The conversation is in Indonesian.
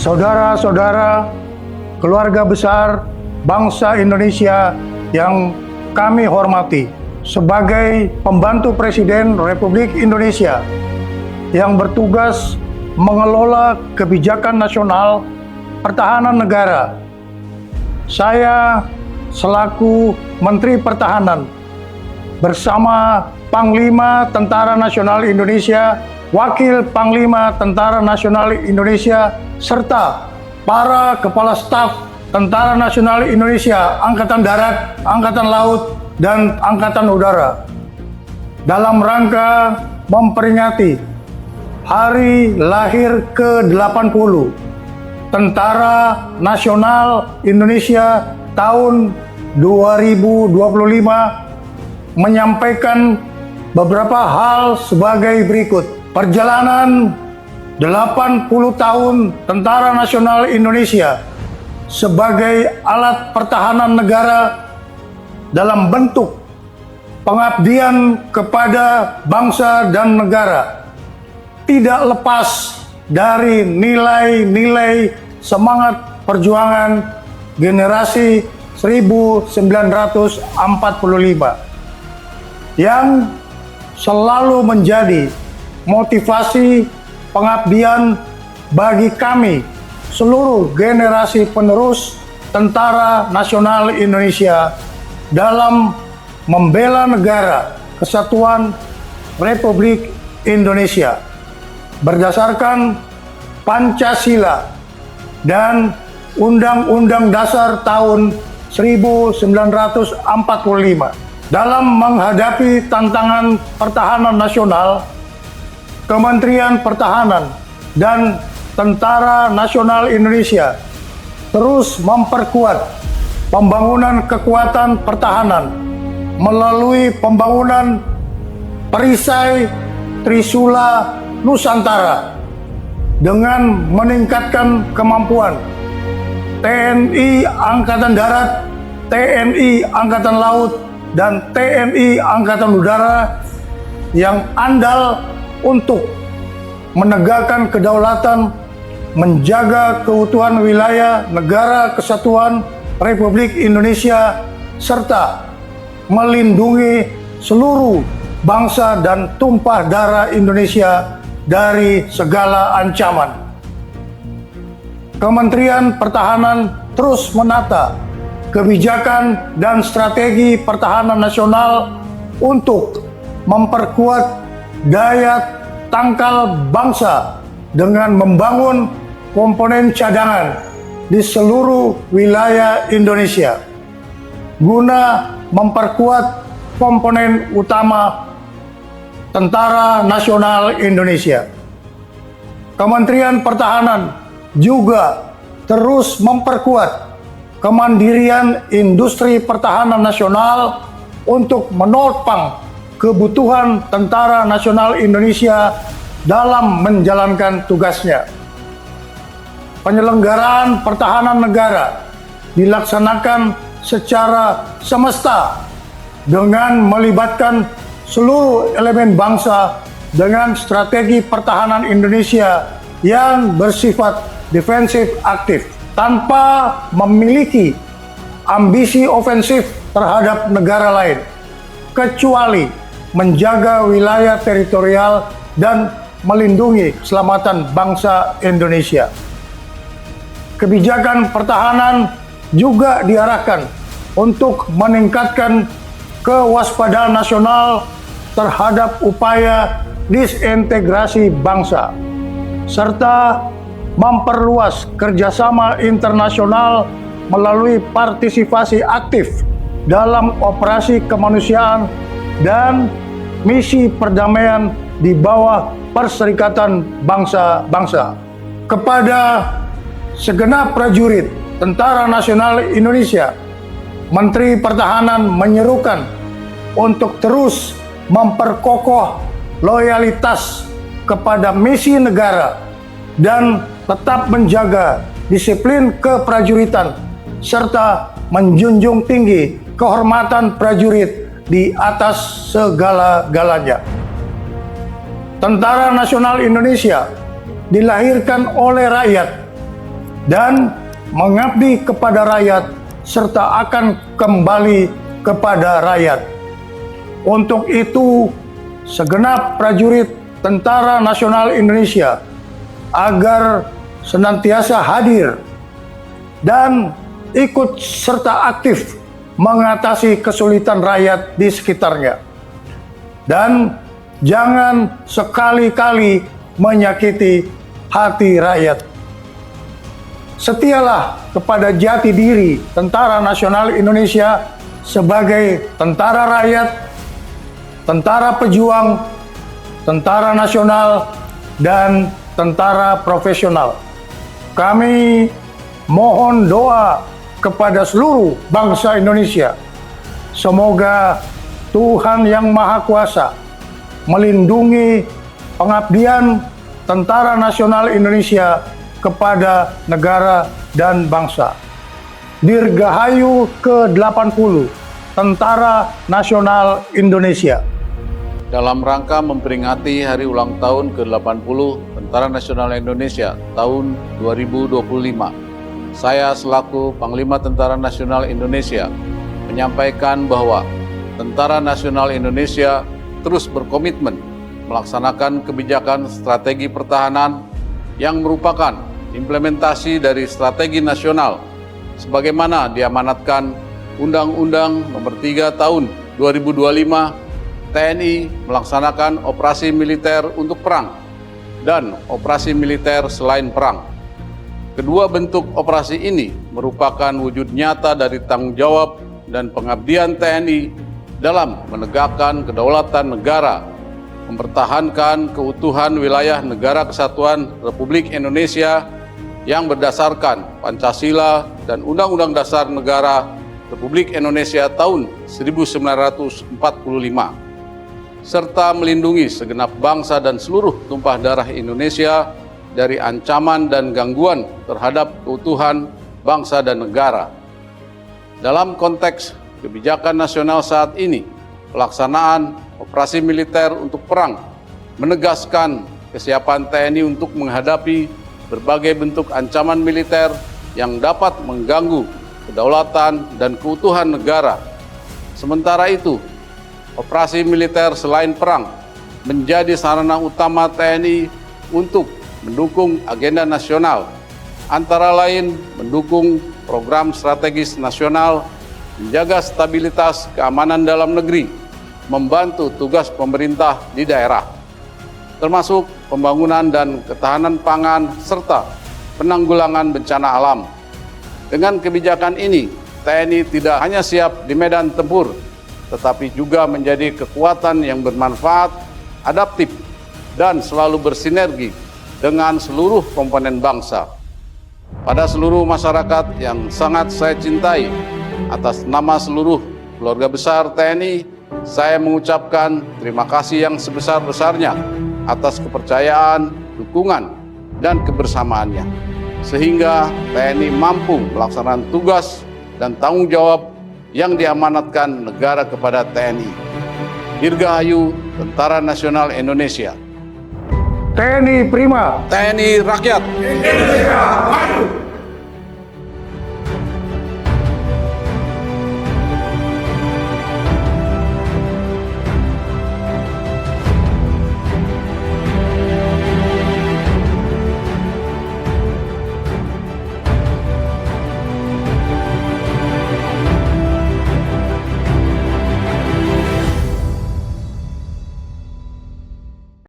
saudara-saudara, keluarga besar bangsa Indonesia yang kami hormati, sebagai pembantu Presiden Republik Indonesia yang bertugas mengelola kebijakan nasional pertahanan negara, saya selaku Menteri Pertahanan bersama Panglima Tentara Nasional Indonesia, Wakil Panglima Tentara Nasional Indonesia, serta para Kepala Staf Tentara Nasional Indonesia, Angkatan Darat, Angkatan Laut, dan Angkatan Udara, dalam rangka memperingati Hari Lahir ke-80 Tentara Nasional Indonesia tahun 2025, menyampaikan beberapa hal sebagai berikut. Perjalanan 80 tahun Tentara Nasional Indonesia sebagai alat pertahanan negara dalam bentuk pengabdian kepada bangsa dan negara tidak lepas dari nilai-nilai semangat perjuangan generasi 1945 yang selalu menjadi motivasi pengabdian bagi kami seluruh generasi penerus Tentara Nasional Indonesia dalam membela negara kesatuan Republik Indonesia berdasarkan Pancasila dan Undang-Undang Dasar tahun 1945. Dalam menghadapi tantangan pertahanan nasional, Kementerian Pertahanan dan Tentara Nasional Indonesia terus memperkuat pembangunan kekuatan pertahanan melalui pembangunan perisai Trisula Nusantara dengan meningkatkan kemampuan TNI Angkatan Darat, TNI Angkatan Laut, dan TNI Angkatan Udara yang andal untuk menegakkan kedaulatan, menjaga keutuhan wilayah negara kesatuan Republik Indonesia, serta melindungi seluruh bangsa dan tumpah darah Indonesia dari segala ancaman. Kementerian Pertahanan terus menata kebijakan dan strategi pertahanan nasional untuk memperkuat daya tangkal bangsa dengan membangun komponen cadangan di seluruh wilayah Indonesia guna memperkuat komponen utama Tentara Nasional Indonesia. Kementerian Pertahanan juga terus memperkuat kemandirian industri pertahanan nasional untuk menopang kebutuhan Tentara Nasional Indonesia dalam menjalankan tugasnya. Penyelenggaraan pertahanan negara dilaksanakan secara semesta dengan melibatkan seluruh elemen bangsa dengan strategi pertahanan Indonesia yang bersifat defensif aktif, tanpa memiliki ambisi ofensif terhadap negara lain, kecuali menjaga wilayah teritorial dan melindungi keselamatan bangsa Indonesia. Kebijakan pertahanan juga diarahkan untuk meningkatkan kewaspadaan nasional terhadap upaya disintegrasi bangsa, serta memperluas kerjasama internasional melalui partisipasi aktif dalam operasi kemanusiaan dan misi perdamaian di bawah Perserikatan Bangsa-Bangsa. Kepada segenap prajurit Tentara Nasional Indonesia, Menteri Pertahanan menyerukan untuk terus memperkokoh loyalitas kepada misi negara dan tetap menjaga disiplin keprajuritan serta menjunjung tinggi kehormatan prajurit di atas segala-galanya. Tentara Nasional Indonesia dilahirkan oleh rakyat dan mengabdi kepada rakyat serta akan kembali kepada rakyat. Untuk itu, segenap prajurit Tentara Nasional Indonesia agar senantiasa hadir dan ikut serta aktif mengatasi kesulitan rakyat di sekitarnya. Dan jangan sekali-kali menyakiti hati rakyat. Setialah kepada jati diri Tentara Nasional Indonesia sebagai tentara rakyat, tentara pejuang, tentara nasional, dan tentara profesional. Kami mohon doa kepada seluruh bangsa Indonesia. Semoga Tuhan Yang Maha Kuasa melindungi pengabdian Tentara Nasional Indonesia kepada negara dan bangsa. Dirgahayu ke-80 Tentara Nasional Indonesia. Dalam rangka memperingati hari ulang tahun ke-80 Tentara Nasional Indonesia tahun 2025, saya selaku Panglima Tentara Nasional Indonesia menyampaikan bahwa Tentara Nasional Indonesia terus berkomitmen melaksanakan kebijakan strategi pertahanan yang merupakan implementasi dari strategi nasional sebagaimana diamanatkan Undang-Undang Nomor 3 Tahun 2025 TNI melaksanakan operasi militer untuk perang dan operasi militer selain perang. Kedua bentuk operasi ini merupakan wujud nyata dari tanggung jawab dan pengabdian TNI dalam menegakkan kedaulatan negara, mempertahankan keutuhan wilayah Negara Kesatuan Republik Indonesia yang berdasarkan Pancasila dan Undang-Undang Dasar Negara Republik Indonesia tahun 1945, serta melindungi segenap bangsa dan seluruh tumpah darah Indonesia dari ancaman dan gangguan terhadap keutuhan bangsa dan negara. Dalam konteks kebijakan nasional saat ini, pelaksanaan operasi militer untuk perang menegaskan kesiapan TNI untuk menghadapi berbagai bentuk ancaman militer yang dapat mengganggu kedaulatan dan keutuhan negara. Sementara itu, operasi militer selain perang menjadi sarana utama TNI untuk mendukung agenda nasional, antara lain mendukung program strategis nasional, menjaga stabilitas keamanan dalam negeri, membantu tugas pemerintah di daerah, termasuk pembangunan dan ketahanan pangan serta penanggulangan bencana alam. Dengan kebijakan ini, TNI tidak hanya siap di medan tempur, tetapi juga menjadi kekuatan yang bermanfaat, adaptif, dan selalu bersinergi dengan seluruh komponen bangsa. Pada seluruh masyarakat yang sangat saya cintai, atas nama seluruh keluarga besar TNI, saya mengucapkan terima kasih yang sebesar-besarnya atas kepercayaan, dukungan, dan kebersamaannya, sehingga TNI mampu melaksanakan tugas dan tanggung jawab yang diamanatkan negara kepada TNI. Dirgahayu Tentara Nasional Indonesia. TNI Prima. TNI Rakyat. Indonesia Maju.